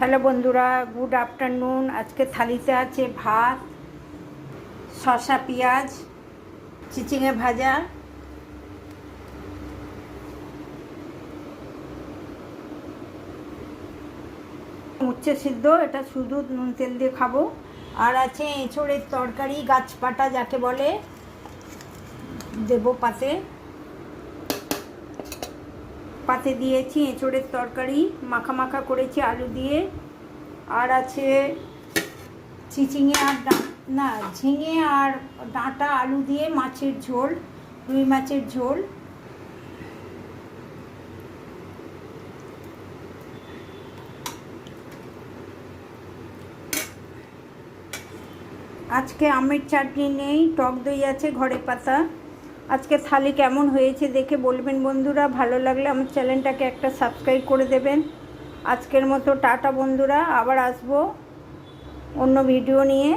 Hello বন্ধুরা, good afternoon. আজকে থালিতে আছে ভাত, শসা, পেঁয়াজ, চিচিঙে ভাজা, উচ্ছে সিদ্ধ, এটা শুধু নুন তেল দিয়ে খাবো। আর আছে এঁচোড়ের তরকারি, গাছপাটা যাকে বলে, দেবো পাতে। পাতে দিয়েছি এঁচোড়ের তরকারি, মাখা মাখা করেছি আলু দিয়ে। আর আছে চিচিঙে আর ঝিঙে আর ডাঁটা আলু দিয়ে মাছের ঝোল, রুই মাছের ঝোল। আজকে আমের চাটনি নেই, টক দই আছে ঘরে পাতা। আজকে থালি কেমন হয়েছে দেখে বলবেন বন্ধুরা। ভালো লাগলে আমার চ্যানেলটাকে একটা সাবস্ক্রাইব করে দেবেন। আজকের মতো টাটা বন্ধুরা, আবার আসবো অন্য ভিডিও নিয়ে।